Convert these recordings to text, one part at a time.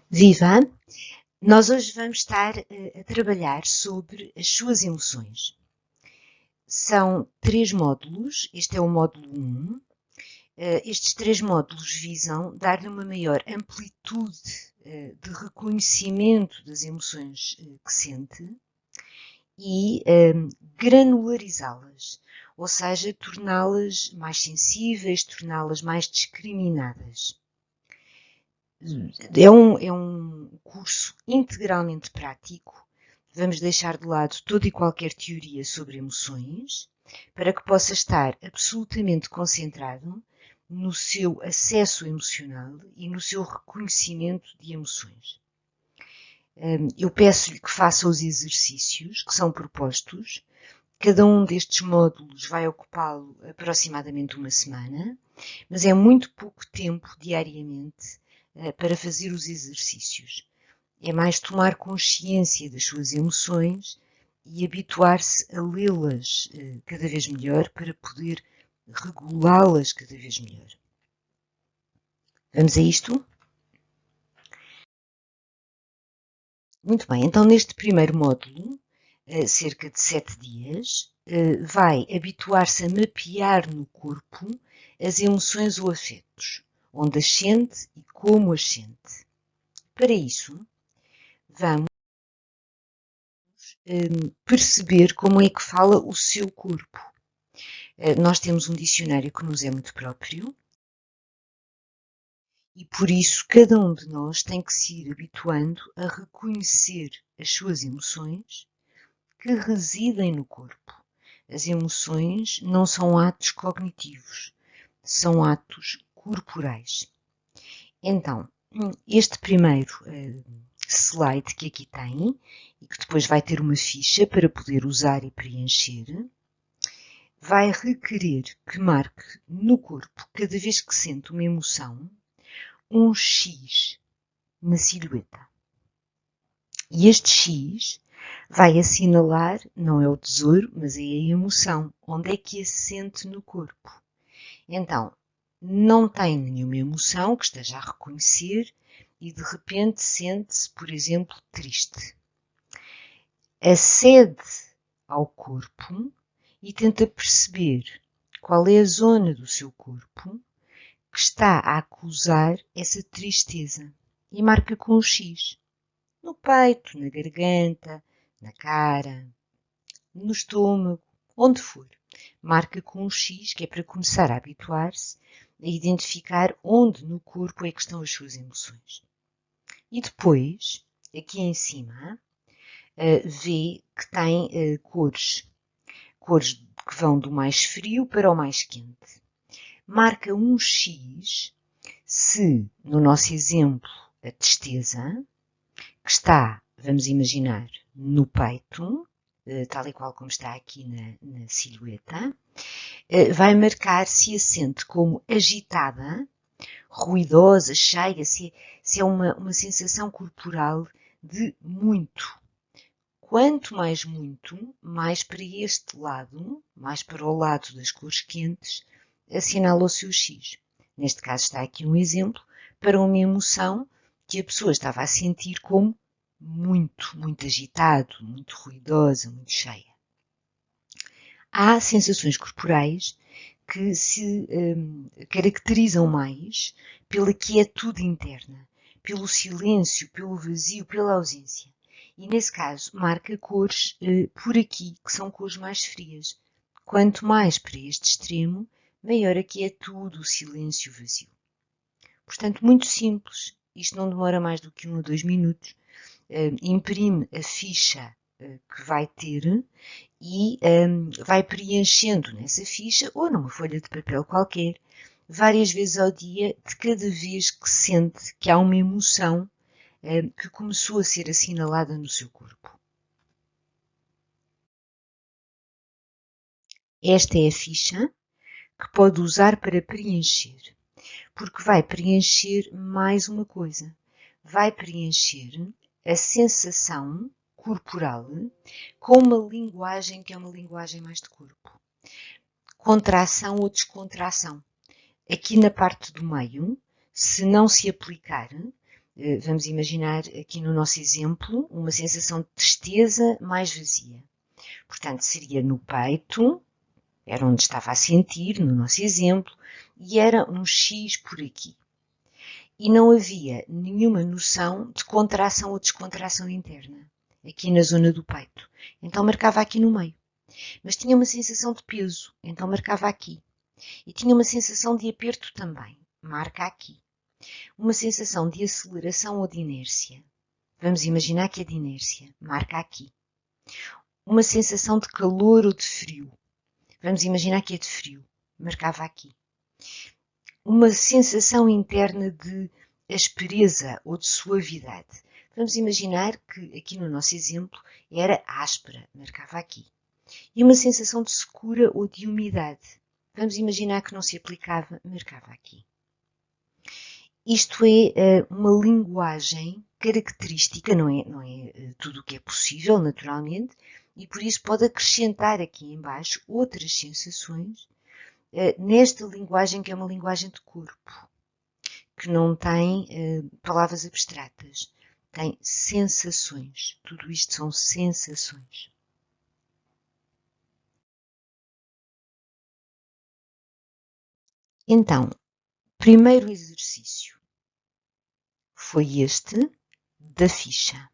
Viva! Nós hoje vamos estar a trabalhar sobre as suas emoções. São 3 módulos, este é o módulo 1. Estes 3 módulos visam dar-lhe uma maior amplitude de reconhecimento das emoções que sente e granularizá-las, ou seja, torná-las mais sensíveis, torná-las mais discriminadas. É um curso integralmente prático. Vamos deixar de lado toda e qualquer teoria sobre emoções para que possa estar absolutamente concentrado no seu acesso emocional e no seu reconhecimento de emoções. Eu peço-lhe que faça os exercícios que são propostos. Cada um destes módulos vai ocupá-lo aproximadamente uma semana, mas é muito pouco tempo diariamente para fazer os exercícios. É mais tomar consciência das suas emoções e habituar-se a lê-las cada vez melhor para poder regulá-las cada vez melhor. Vamos a isto? Muito bem, então neste primeiro módulo, cerca de 7 dias, vai habituar-se a mapear no corpo as emoções ou afetos, onde as sente e como as sente. Para isso, vamos perceber como é que fala o seu corpo. Nós temos um dicionário que nos é muito próprio e por isso cada um de nós tem que se ir habituando a reconhecer as suas emoções que residem no corpo. As emoções não são atos cognitivos, são atos corporais. Então, este primeiro slide que aqui tem, e que depois vai ter uma ficha para poder usar e preencher, vai requerer que marque no corpo, cada vez que sente uma emoção, um X na silhueta. E este X vai assinalar, não é o tesouro, mas é a emoção, onde é que a sente no corpo. Então, não tem nenhuma emoção que esteja a reconhecer e de repente sente-se, por exemplo, triste. Acede ao corpo e tenta perceber qual é a zona do seu corpo que está a acusar essa tristeza e marca com um X. No peito, na garganta, na cara, no estômago, onde for. Marca com um X, que é para começar a habituar-se a identificar onde no corpo é que estão as suas emoções. E depois, aqui em cima, vê que tem cores que vão do mais frio para o mais quente. Marca um X se, no nosso exemplo, a tristeza, que está, vamos imaginar, no peito, tal e qual como está aqui na silhueta, vai marcar se a sente como agitada, ruidosa, cheia, se é uma sensação corporal de muito. Quanto mais muito, mais para este lado, mais para o lado das cores quentes, assinala o seu X. Neste caso está aqui um exemplo para uma emoção que a pessoa estava a sentir como muito, muito agitado, muito ruidosa, muito cheia. Há sensações corporais que se caracterizam mais pela quietude interna, pelo silêncio, pelo vazio, pela ausência. E nesse caso marca cores por aqui, que são cores mais frias. Quanto mais para este extremo, maior a quietude, o silêncio, o vazio. Portanto, muito simples. Isto não demora mais do que 1 ou 2 minutos. Imprime a ficha que vai ter e vai preenchendo nessa ficha ou numa folha de papel qualquer, várias vezes ao dia, de cada vez que sente que há uma emoção que começou a ser assinalada no seu corpo. Esta é a ficha que pode usar para preencher, porque vai preencher mais uma coisa. Vai preencher a sensação corporal com uma linguagem que é uma linguagem mais de corpo. Contração ou descontração. Aqui na parte do meio, se não se aplicar, Vamos imaginar aqui no nosso exemplo uma sensação de tristeza mais vazia. Portanto, seria no peito, era onde estava a sentir, no nosso exemplo, e era um X por aqui. E não havia nenhuma noção de contração ou descontração interna, aqui na zona do peito. Então marcava aqui no meio. Mas tinha uma sensação de peso, então marcava aqui. E tinha uma sensação de aperto também, marca aqui. Uma sensação de aceleração ou de inércia. Vamos imaginar que é de inércia, marca aqui. Uma sensação de calor ou de frio. Vamos imaginar que é de frio, marcava aqui. Uma sensação interna de aspereza ou de suavidade. Vamos imaginar que aqui no nosso exemplo era áspera, marcava aqui. E uma sensação de secura ou de umidade. Vamos imaginar que não se aplicava, marcava aqui. Isto é uma linguagem característica, não é tudo o que é possível, naturalmente, e por isso pode acrescentar aqui em baixo outras sensações nesta linguagem que é uma linguagem de corpo, que não tem palavras abstratas, tem sensações. Tudo isto são sensações. Então, primeiro exercício foi este da ficha.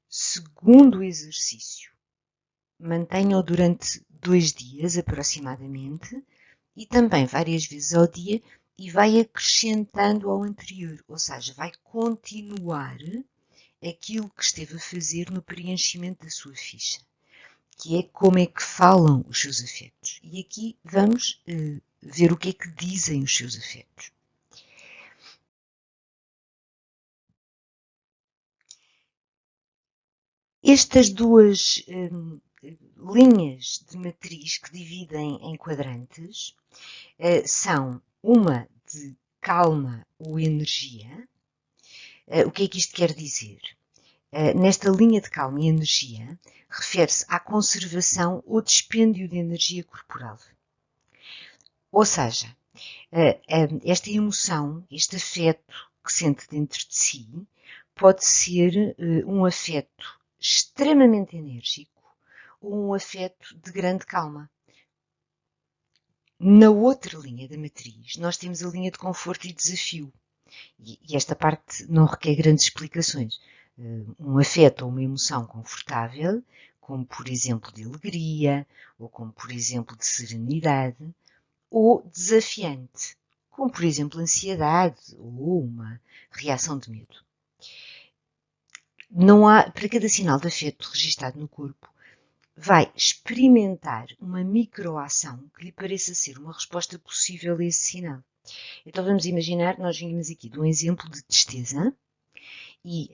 Segundo exercício, mantenha-o durante 2 dias aproximadamente e também várias vezes ao dia e vai acrescentando ao anterior, ou seja, vai continuar aquilo que esteve a fazer no preenchimento da sua ficha, que é como é que falam os seus afetos. E aqui vamos ver o que é que dizem os seus afetos. Estas duas linhas de matriz que dividem em quadrantes são uma de calma ou energia. O que é que isto quer dizer? Nesta linha de calma e energia, refere-se à conservação ou dispêndio de energia corporal. Ou seja, esta emoção, este afeto que sente dentro de si, pode ser um afeto extremamente enérgico ou um afeto de grande calma. Na outra linha da matriz, nós temos a linha de conforto e desafio. E esta parte não requer grandes explicações. Um afeto ou uma emoção confortável, como por exemplo de alegria, ou como por exemplo de serenidade, ou desafiante, como por exemplo ansiedade ou uma reação de medo. Não há, para cada sinal de afeto registado no corpo, vai experimentar uma microação que lhe pareça ser uma resposta possível a esse sinal. Então vamos imaginar, nós vimos aqui de um exemplo de tristeza, e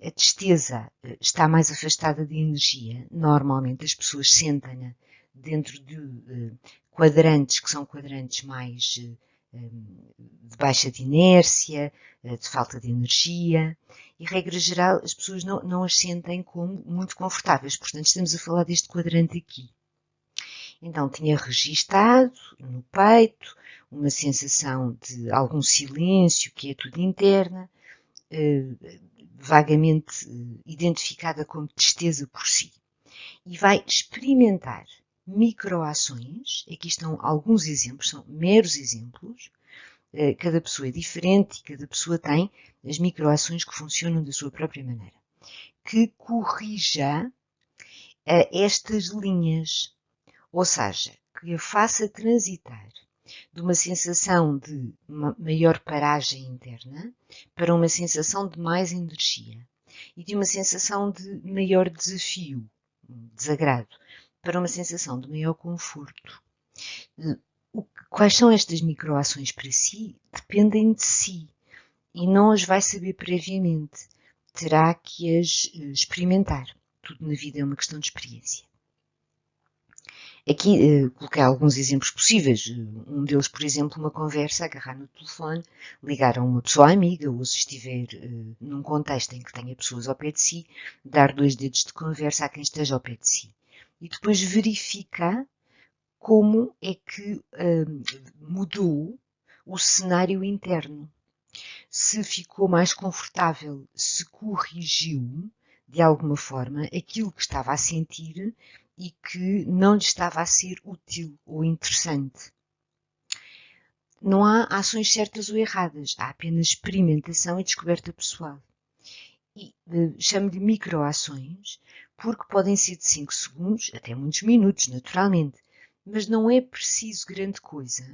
a tristeza está mais afastada de energia. Normalmente as pessoas sentem-na dentro de quadrantes que são quadrantes mais de baixa de inércia, de falta de energia, e regra geral as pessoas não as sentem como muito confortáveis. Portanto, estamos a falar deste quadrante aqui. Então, tinha registado no peito uma sensação de algum silêncio, quietude interna, vagamente identificada como tristeza por si. E vai experimentar microações. Aqui estão alguns exemplos, são meros exemplos. Cada pessoa é diferente e cada pessoa tem as microações que funcionam da sua própria maneira. Que corrija estas linhas, ou seja, que a faça transitar de uma sensação de maior paragem interna para uma sensação de mais energia e de uma sensação de maior desafio, desagrado, para uma sensação de maior conforto. Quais são estas microações para si? Dependem de si e não as vai saber previamente. Terá que as experimentar. Tudo na vida é uma questão de experiência. Aqui coloquei alguns exemplos possíveis. Um deles, por exemplo, uma conversa, agarrar no telefone, ligar a uma pessoa amiga, ou se estiver num contexto em que tenha pessoas ao pé de si, dar 2 dedos de conversa a quem esteja ao pé de si. E depois verificar como é que mudou o cenário interno. se ficou mais confortável, se corrigiu de alguma forma aquilo que estava a sentir e que não lhe estava a ser útil ou interessante. Não há ações certas ou erradas, há apenas experimentação e descoberta pessoal. E chamo-lhe microações, porque podem ser de 5 segundos até muitos minutos, naturalmente. Mas não é preciso grande coisa,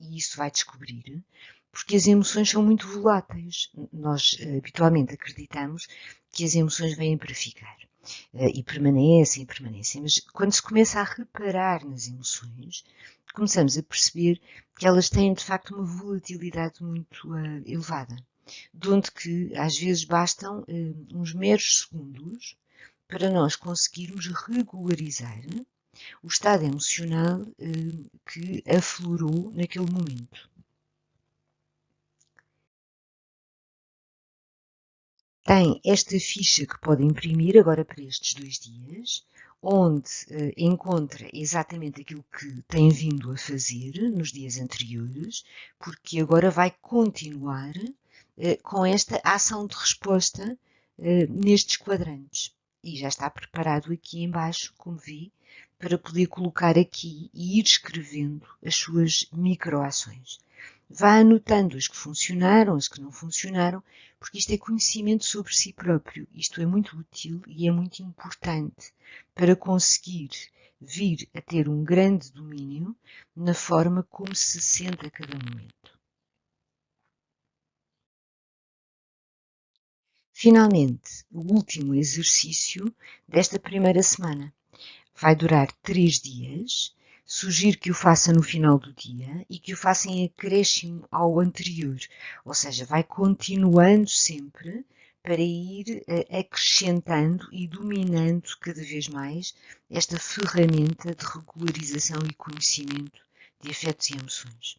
e isso vai descobrir, porque as emoções são muito voláteis. Nós habitualmente acreditamos que as emoções vêm para ficar. E permanecem, mas quando se começa a reparar nas emoções, começamos a perceber que elas têm de facto uma volatilidade muito elevada, de onde que às vezes bastam uns meros segundos para nós conseguirmos regularizar o estado emocional que aflorou naquele momento. Tem esta ficha que pode imprimir agora para estes 2 dias, onde encontra exatamente aquilo que tem vindo a fazer nos dias anteriores, porque agora vai continuar com esta ação de resposta nestes quadrantes. E já está preparado aqui embaixo, como vi, para poder colocar aqui e ir escrevendo as suas microações. Vá anotando as que funcionaram, as que não funcionaram, porque isto é conhecimento sobre si próprio. Isto é muito útil e é muito importante para conseguir vir a ter um grande domínio na forma como se sente a cada momento. Finalmente, o último exercício desta primeira semana. Vai durar 3 dias. Sugiro que o faça no final do dia e que o faça em acréscimo ao anterior. Ou seja, vai continuando sempre para ir acrescentando e dominando cada vez mais esta ferramenta de regularização e conhecimento de afetos e emoções.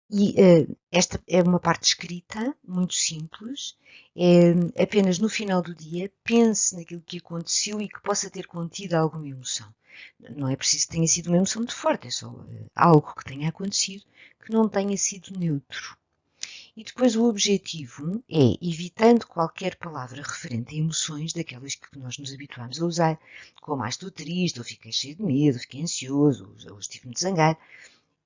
E esta é uma parte escrita, muito simples. É apenas no final do dia, pense naquilo que aconteceu e que possa ter contido alguma emoção. Não é preciso que tenha sido uma emoção muito forte, é só algo que tenha acontecido que não tenha sido neutro. E depois o objetivo é, evitando qualquer palavra referente a emoções, daquelas que nós nos habituamos a usar, como estou triste, ou fiquei cheio de medo, ou fiquei ansioso, ou estive muito zangado,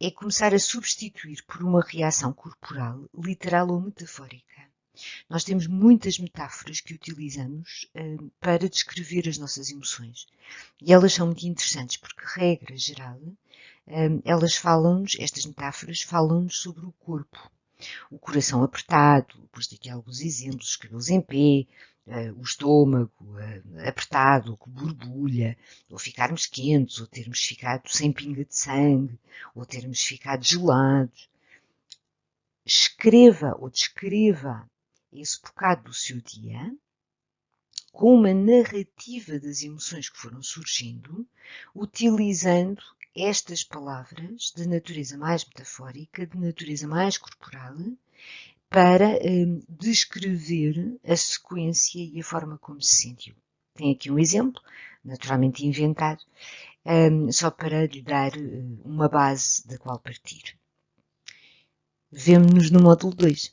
é começar a substituir por uma reação corporal, literal ou metafórica. Nós temos muitas metáforas que utilizamos para descrever as nossas emoções. E elas são muito interessantes porque, regra geral, elas falam-nos, estas metáforas falam-nos sobre o corpo. O coração apertado, pus aqui alguns exemplos, os cabelos em pé, o estômago apertado, ou com borbulha, ou ficarmos quentes, ou termos ficado sem pinga de sangue, ou termos ficado gelados. Escreva ou descreva esse bocado do seu dia com uma narrativa das emoções que foram surgindo, utilizando estas palavras de natureza mais metafórica, de natureza mais corporal, para descrever a sequência e a forma como se sentiu. Tem aqui um exemplo, naturalmente inventado, só para lhe dar uma base da qual partir. Vemo-nos no módulo 2.